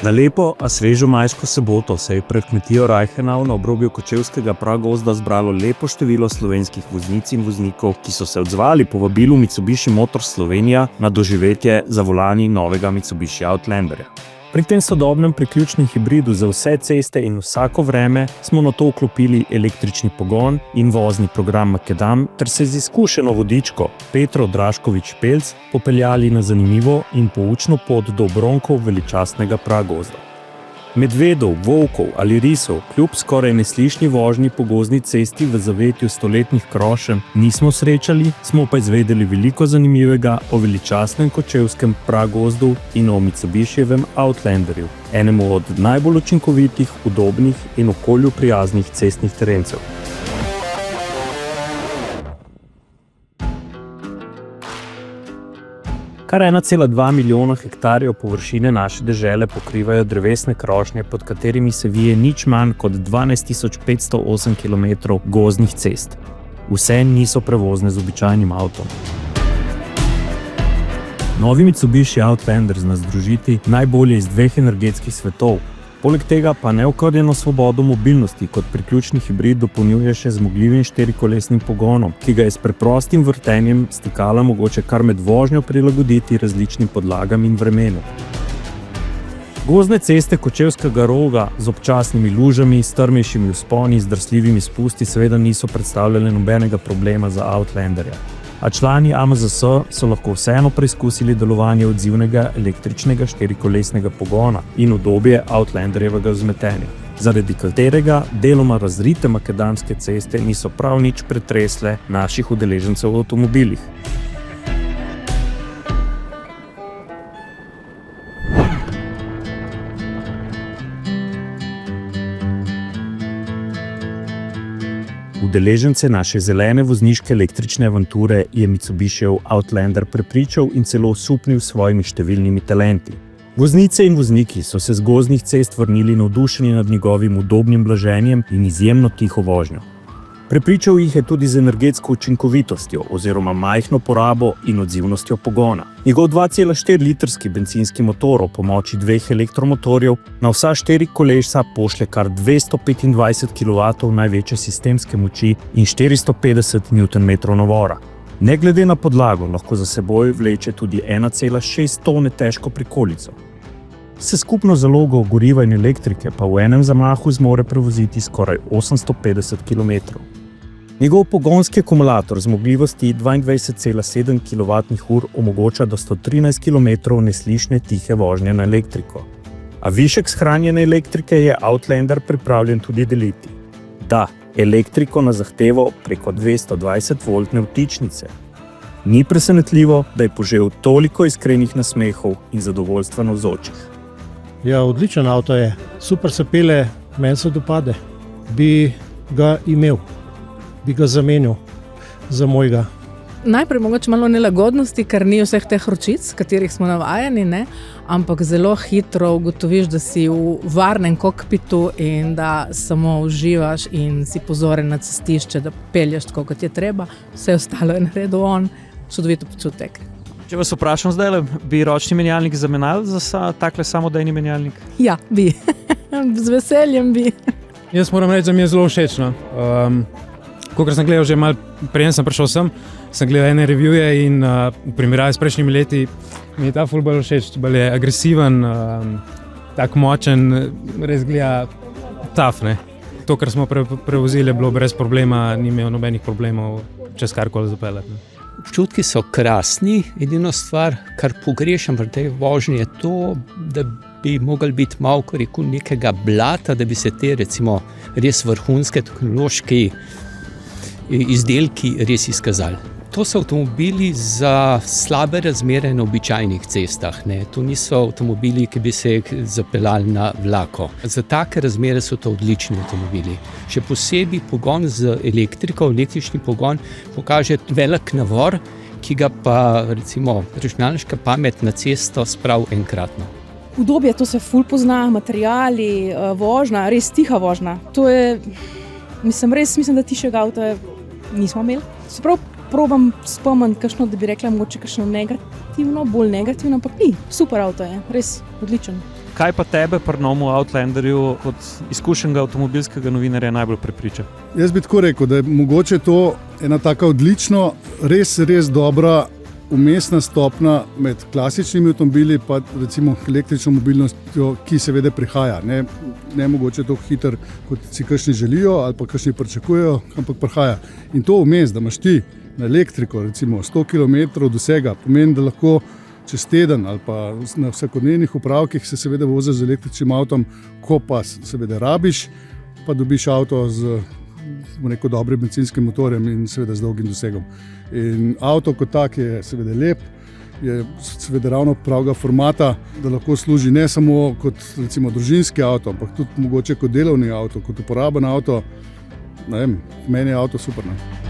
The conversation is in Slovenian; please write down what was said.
Na lepo, a svežo majsko soboto se je pred kmetijo Reichenau na obrobju kočevskega pragozda zbralo lepo število slovenskih voznic in voznikov, ki so se odzvali povabilu Mitsubishi Motors Slovenija na doživetje za volani novega Mitsubishi Outlanderja. Pri tem sodobnem priključnem hibridu za vse ceste in vsako vreme smo na to vklopili električni pogon in vozni program Makadam ter se z izkušeno vodičko Petro Draškovič-Pelc popeljali na zanimivo in poučno pot do obronkov veličastnega pragozda. Medvedov, volkov ali risov kljub skoraj neslišni vožnji po gozdni cesti v zavetju stoletnih krošenj nismo srečali, smo pa izvedeli veliko zanimivega o veličastnem kočevskem pragozdu in o Mitsubishijevem Outlanderju, enemu od najbolj učinkovitih, udobnih in okolju prijaznih cestnih terencev. Kar 1,2 milijona hektarjev površine naše dežele pokrivajo drevesne krošnje, pod katerimi se vije nič manj kot 12.508 km gozdnih cest. Vse niso prevozne z običajnim avtom. Novi Mitsubishi Outlander zna združiti najbolje iz dveh energetskih svetov. Poleg tega pa neokrnjeno svobodo mobilnosti kot priključni hibrid dopolnjuje še zmogljivim štirikolesnim pogonom, ki ga je s preprostim vrtenjem stikala mogoče kar med vožnjo prilagoditi različnim podlagam in vremenu. Gozdne ceste Kočevskega Roga z občasnimi lužami, strmejšimi vzponi, z drsljivimi spusti seveda niso predstavljale nobenega problema za Outlanderja. A člani AMZS so lahko vseeno preizkusili delovanje odzivnega električnega štirikolesnega pogona in udobje Outlanderjevega vzmetenja, zaradi katerega deloma razrite makadamske ceste niso prav nič pretresle naših udeležencev v avtomobilih. Udeležence naše zelene vozniške električne avanture je Mitsubishijev Outlander prepričal in celo osupnil s svojimi številnimi talenti. Voznice in vozniki so se z gozdnih cest vrnili navdušeni nad njegovim udobnim blaženjem in izjemno tiho vožnjo. Prepričal jih je tudi z energetsko učinkovitostjo oziroma majhno porabo in odzivnostjo pogona. Njegov 2,4-litrski bencinski motor ob pomoči dveh elektromotorjev na vsa 4 kolesa pošlje kar 225 kW največje sistemske moči in 450 Nm navora. Ne glede na podlago lahko za seboj vleče tudi 1,6 tone težko prikolico. Vse skupno zalogo goriva in elektrike pa v enem zamahu zmore prevoziti skoraj 850 km. Njegov pogonski akumulator zmogljivosti 22,7 kWh omogoča do 113 km neslišne tihe vožnje na elektriko. A višek shranjene elektrike je Outlander pripravljen tudi deliti. Da, elektriko na zahtevo preko 220-voltne vtičnice. Ni presenetljivo, da je požel toliko iskrenih nasmehov in zadovoljstva navzočih. Ja, odličen avto je. Super se pele, meni se dopade. Bi ga imel, bi ga zamenil za mojega. Najprej mogoče malo nelagodnosti, ker ni vseh teh ročic, katerih smo navajeni, ne? Ampak zelo hitro ugotoviš, da si v varnem kokpitu in da samo uživaš in si pozoren na cestišče, da pelješ tako, kot je treba. Vse ostalo je naredil on, čudovito počutek. Če vas vprašam zdaj, bi ročni menjalnik zamenjali za takle samodejni menjalnik? Ja, bi. Z veseljem bi. Jaz moram reči, da mi je zelo všečno. Kolikor sem gledal že malo, preden sem prišel sem gledal ene reviewje in v primerjavi s prejšnjimi leti mi je ta ful bolj všeč, bolj je agresiven, tak močen, res gleda tough, ne. To, kar smo prevozili, je bilo brez problema, ni imel nobenih problemov čez karkoli zapeljati. Občutki so krasni, edino stvar, kar pogrešam pri tej vožnji, je to, da bi mogli biti malo, ko rekel, nekega blata, da bi se te recimo res vrhunske tehnološki izdelki res izkazali. To so avtomobili za slabe razmere na običajnih cestah, ne. To niso avtomobili, ki bi se zapeljali na vlako. Za take razmere so to odlični avtomobili. Še posebej pogon z elektriko, električni pogon pokaže velik navor, ki ga pa recimo računalniška pamet na cesto spravi enkratno. Udobje, to se ful pozna, materiali, vožnja, res tiha vožnja. To je, mislim, da tišega avta nismo imeli. Se prav probam spomniti kakšno, da bi rekla mogoče kakšno negativno, bolj negativno, ampak ni. Super avto je, res odličen. Kaj pa tebe pri novem Outlanderju kot izkušenega avtomobilskega novinarja najbolj prepriča? Jaz bi tako rekel, da je mogoče to ena taka odlično, res dobra umestna stopnja med klasičnimi avtomobili pa recimo električno mobilnostjo, ki seveda prihaja. Ne mogoče tako hiter, kot si kakšni želijo ali pa kakšni pričakujejo, ampak prihaja. In to vmes, da imaš ti na elektriko recimo 100 km dosega, pomeni, da lahko čez teden ali pa na vsakodnevnih upravkih se seveda voziš z električnim avtom, ko pa seveda rabiš, pa dobiš avto z dobrim bencinskim motorjem in seveda z dolgim dosegom. In avto kot tak je seveda lep, je seveda ravno pravega formata, da lahko služi ne samo kot recimo družinski avto, ampak tudi mogoče kot delovni avto, kot uporaben avto. Ne vem, meni je avto super. Ne?